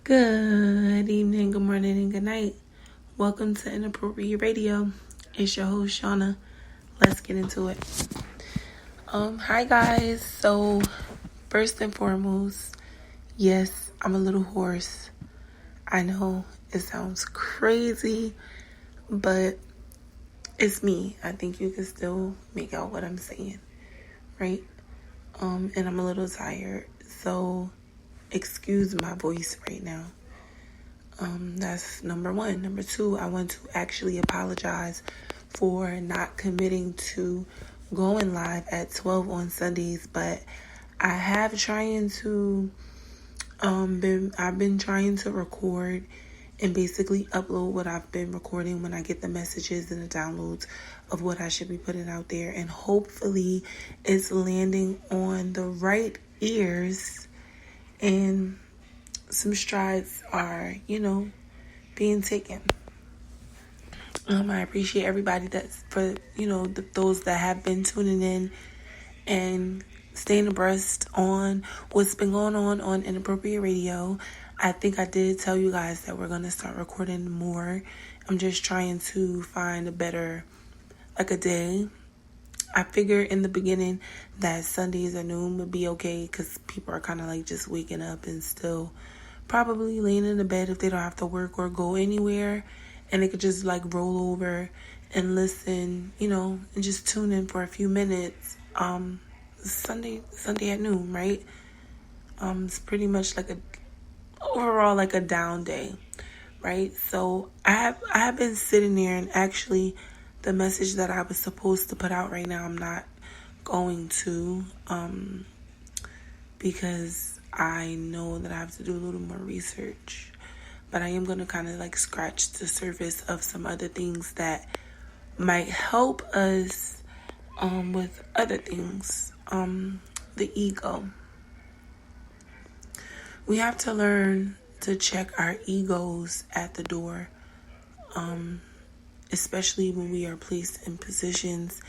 Good evening, good morning, and good night. Welcome to Inappropriate Radio. It's your host, Shauna. Let's get into it. Hi guys. So, first and foremost, yes, I'm a little hoarse. I know it sounds crazy, but it's me. I think you can still make out what I'm saying, right? And I'm a little tired, so excuse my voice right now. That's number one. Number two, I want to actually apologize for not committing to going live at 12 on Sundays, but I have I've been trying to record and basically upload what I've been recording when I get the messages and the downloads of what I should be putting out there, and hopefully it's landing on the right ears and some strides are, being taken. I appreciate everybody those that have been tuning in and staying abreast on what's been going on Inappropriate Radio. I think I did tell you guys that we're going to start recording more. I'm just trying to find a day. I figured in the beginning that Sundays at noon would be okay because people are kind of just waking up and still probably laying in the bed if they don't have to work or go anywhere, and they could just roll over and listen, and just tune in for a few minutes. Sunday at noon, right? It's pretty much overall a down day, right? So I have been sitting there, and actually the message that I was supposed to put out right now, I'm not going to, because I know that I have to do a little more research, but I am going to kind of scratch the surface of some other things that might help us with other things. The ego. We have to learn to check our egos at the door, especially when we are placed in positions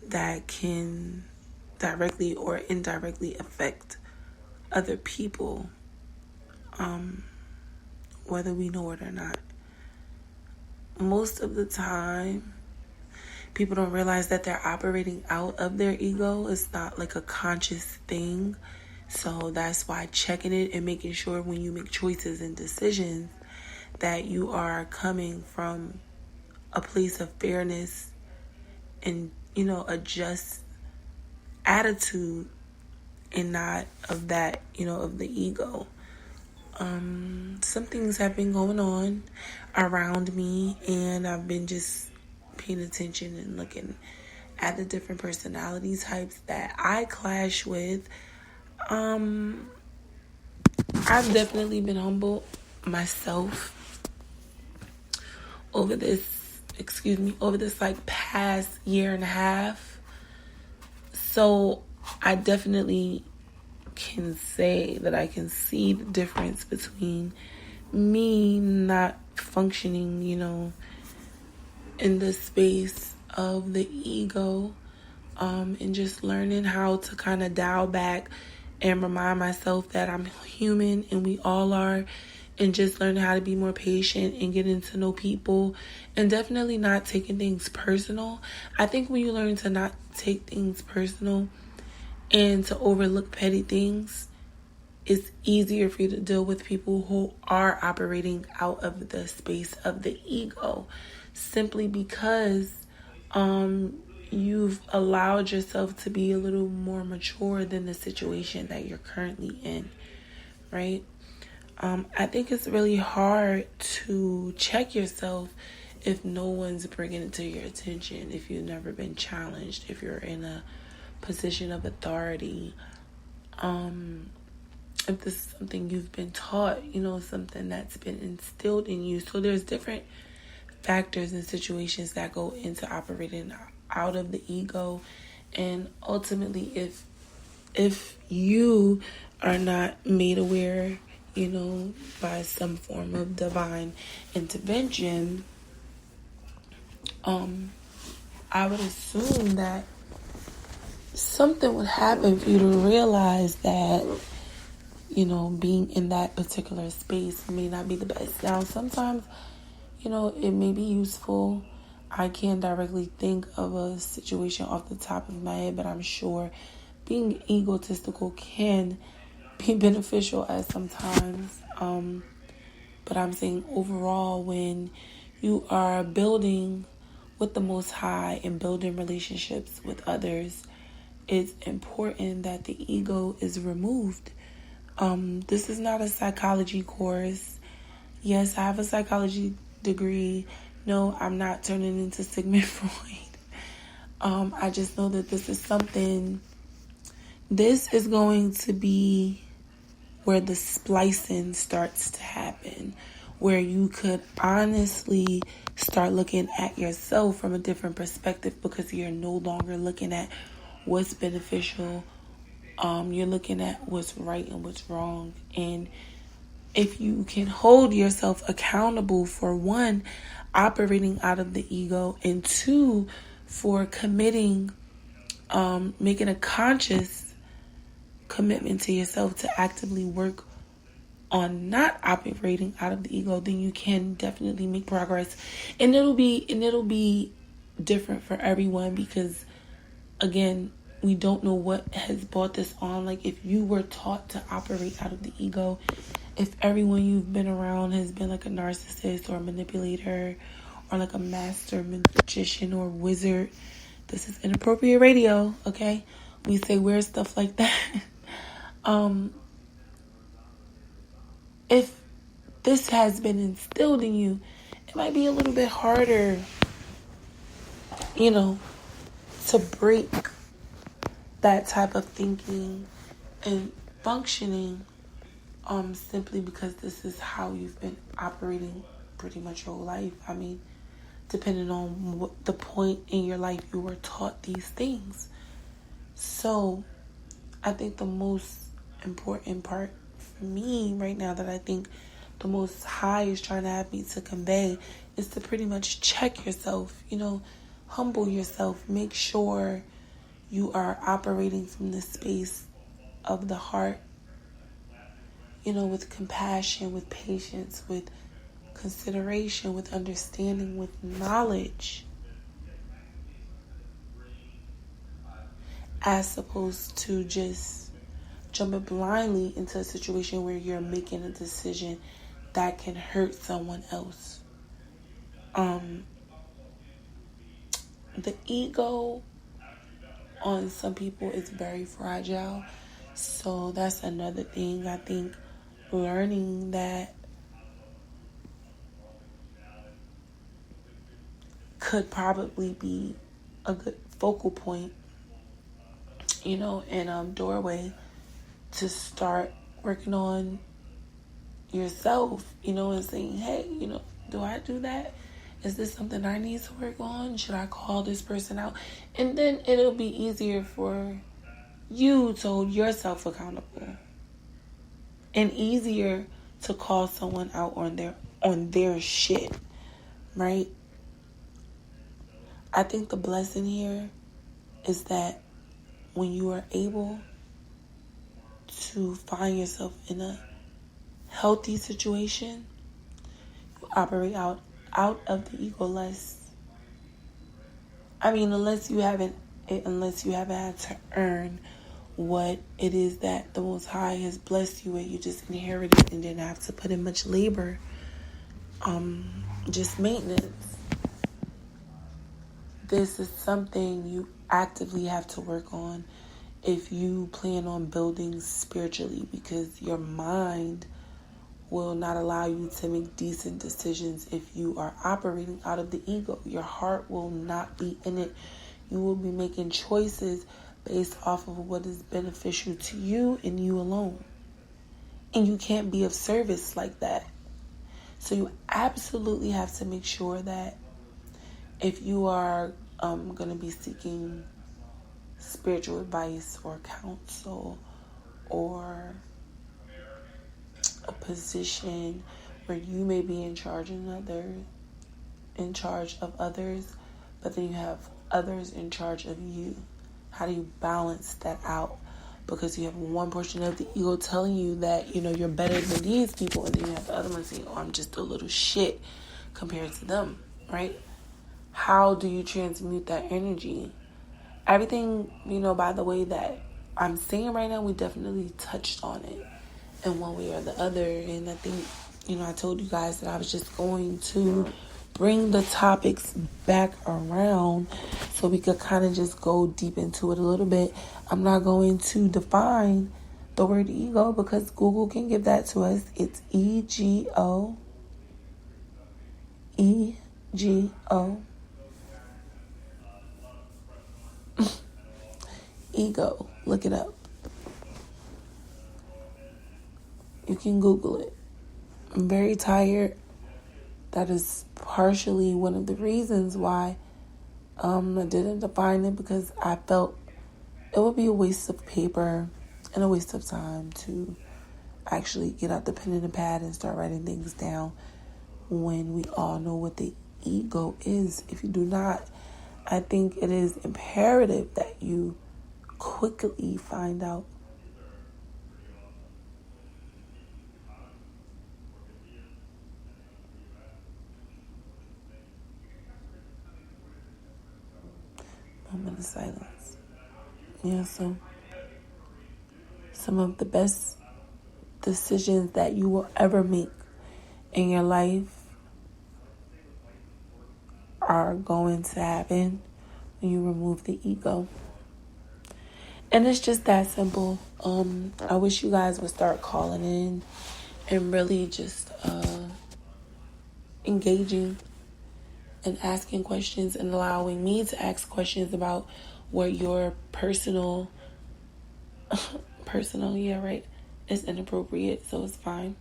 that can directly or indirectly affect other people, whether we know it or not. Most of the time, people don't realize that they're operating out of their ego. It's not a conscious thing. So that's why checking it and making sure when you make choices and decisions that you are coming from a place of fairness and, a just attitude, and not of that, of the ego. Some things have been going on around me, and I've been just paying attention and looking at the different personality types that I clash with. I've definitely been humbled myself over this past year and a half. So I definitely can say that I can see the difference between me not functioning, in the space of the ego, and just learning how to kind of dial back and remind myself that I'm human and we all are, and just learning how to be more patient and getting to know people, and definitely not taking things personal. I think when you learn to not take things personal and to overlook petty things, it's easier for you to deal with people who are operating out of the space of the ego, simply because you've allowed yourself to be a little more mature than the situation that you're currently in, right? I think it's really hard to check yourself if no one's bringing it to your attention, if you've never been challenged, if you're in a position of authority, if this is something you've been taught, something that's been instilled in you. So there's different factors and situations that go into operating out of the ego, and ultimately if you are not made aware, by some form of divine intervention, I would assume that something would happen for you to realize that being in that particular space may not be the best. Now, sometimes, it may be useful. I can't directly think of a situation off the top of my head, but I'm sure being egotistical can be beneficial at sometimes. But I'm saying overall, when you are building with the Most High and building relationships with others, it's important that the ego is removed. This is not a psychology course. Yes, I have a psychology degree. No, I'm not turning into Sigmund Freud. I just know that this is going to be where the splicing starts to happen, where you could honestly start looking at yourself from a different perspective, because you're no longer looking at what's beneficial. You're looking at what's right and what's wrong. And if you can hold yourself accountable for, one, operating out of the ego, and two, for committing, making a conscious commitment to yourself to actively work on not operating out of the ego, then you can definitely make progress. And it'll be different for everyone, because again, we don't know what has brought this on. Like, if you were taught to operate out of the ego, if everyone you've been around has been like a narcissist or a manipulator or like a master magician or wizard, this is inappropriate radio, okay? We say weird stuff like that. If this has been instilled in you, it might be a little bit harder, to break that type of thinking and functioning, simply because this is how you've been operating pretty much your whole life. I mean, depending on what the point in your life you were taught these things. So I think the most important part for me right now, that I think the Most High is trying to have me to convey, is to pretty much check yourself, humble yourself, make sure you are operating from the space of the heart, with compassion, with patience, with consideration, with understanding, with knowledge, as opposed to just jumping blindly into a situation where you're making a decision that can hurt someone else. The ego on some people is very fragile. So that's another thing. I think learning that could probably be a good focal point, and doorway to start working on yourself, and saying, hey, do I do that? Is this something I need to work on? Should I call this person out? And then it'll be easier for you to hold yourself accountable, and easier to call someone out on their shit, right? I think the blessing here is that when you are able to find yourself in a healthy situation, you operate out of the ego less. I mean, unless you haven't had to earn what it is that the Most High has blessed you with. You just inherit it and didn't have to put in much labor. Just maintenance. This is something you actively have to work on if you plan on building spiritually, because your mind will not allow you to make decent decisions if you are operating out of the ego. Your heart will not be in it. You will be making choices based off of what is beneficial to you and you alone. And you can't be of service like that. So you absolutely have to make sure that if you are going to be seeking spiritual advice or counsel or a position where you may be in charge of others, but then you have others in charge of you. How do you balance that out? because you have one portion of the ego telling you that, you're better than these people, and then you have the other one saying, oh, I'm just a little shit compared to them, right? How do you transmute that energy? Everything, by the way that I'm saying right now, we definitely touched on it in one way or the other. And I think, I told you guys that I was just going to bring the topics back around so we could kind of just go deep into it a little bit. I'm not going to define the word ego because Google can give that to us. It's EGO. EGO. Ego. Look it up. You can Google it. I'm very tired. That is partially one of the reasons why I didn't define it, because I felt it would be a waste of paper and a waste of time to actually get out the pen and the pad and start writing things down when we all know what the ego is. If you do not, I think it is imperative that you quickly find out moment of silence. Yeah, so some of the best decisions that you will ever make in your life are going to happen when you remove the ego. And it's just that simple. I wish you guys would start calling in and really just engaging and asking questions and allowing me to ask questions about what your personal, yeah, right, is inappropriate, so it's fine.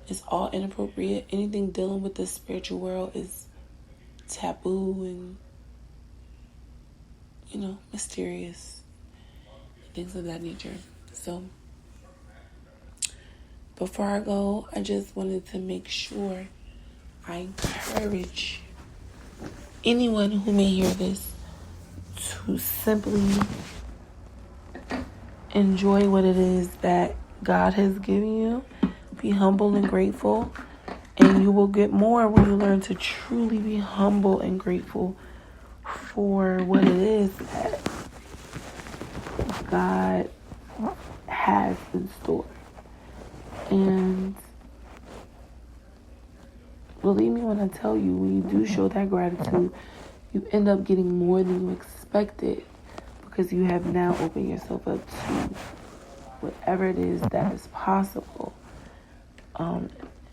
It's all inappropriate. Anything dealing with the spiritual world is taboo and, mysterious, things of that nature. So before I go, I just wanted to make sure I encourage anyone who may hear this to simply enjoy what it is that God has given you. Be humble and grateful, and you will get more when you learn to truly be humble and grateful for what it is that God has in store. And believe me when I tell you, when you do show that gratitude, you end up getting more than you expected, because you have now opened yourself up to whatever it is that is possible.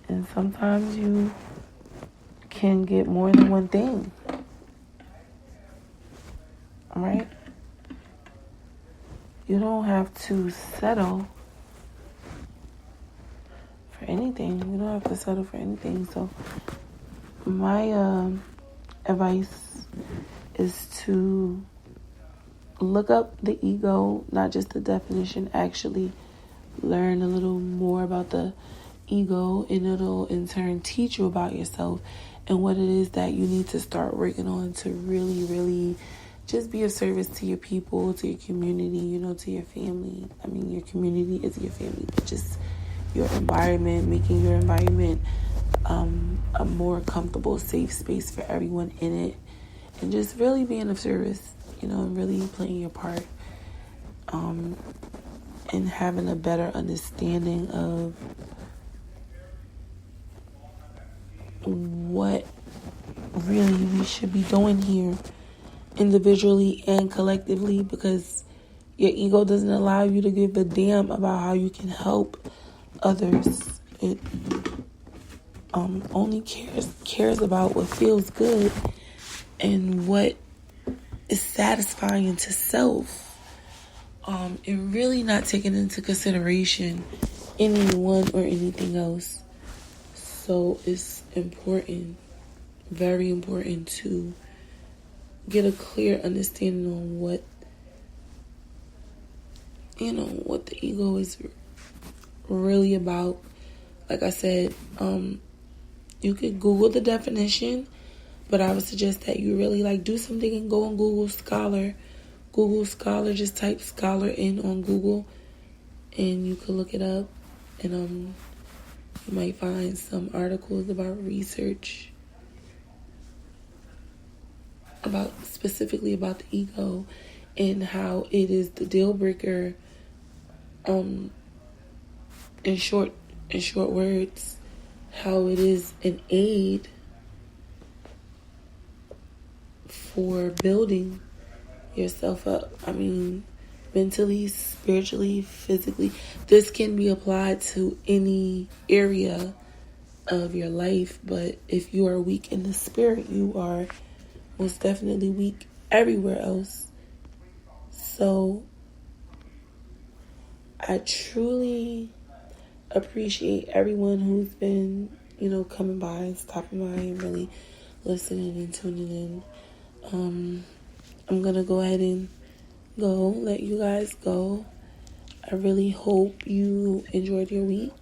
And sometimes you can get more than one thing. All right? You don't have to settle for anything. You don't have to settle for anything. So my advice is to look up the ego, not just the definition, actually learn a little more about the ego, and it'll in turn teach you about yourself and what it is that you need to start working on to really, really just be of service to your people, to your community, to your family. I mean, your community is your family, but just your environment, making your environment a more comfortable, safe space for everyone in it, and just really being of service, and really playing your part, and having a better understanding of what really we should be doing here individually and collectively, because your ego doesn't allow you to give a damn about how you can help others. It only cares about what feels good and what is satisfying to self, and really not taking into consideration anyone or anything else. So it's important, very important, to get a clear understanding on what the ego is really about. Like I said, you could Google the definition, but I would suggest that you really do something and go on Google Scholar Google Scholar. Just type Scholar in on Google and you can look it up. And you might find some articles about research specifically about the ego and how it is the deal breaker. In short words, how it is an aid for building yourself up. I mean, mentally, spiritually, physically. This can be applied to any area of your life, but if you are weak in the spirit, you are most definitely weak everywhere else. So I truly appreciate everyone who's been, coming by and stopping by and really listening and tuning in. I'm going to go ahead and let you guys go. I really hope you enjoyed your week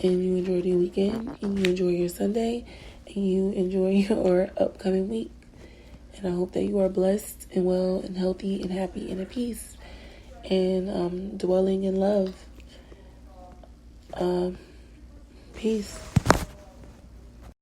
and you enjoyed your weekend and you enjoy your Sunday and you enjoy your upcoming week. And I hope that you are blessed and well and healthy and happy and at peace and dwelling in love. Peace.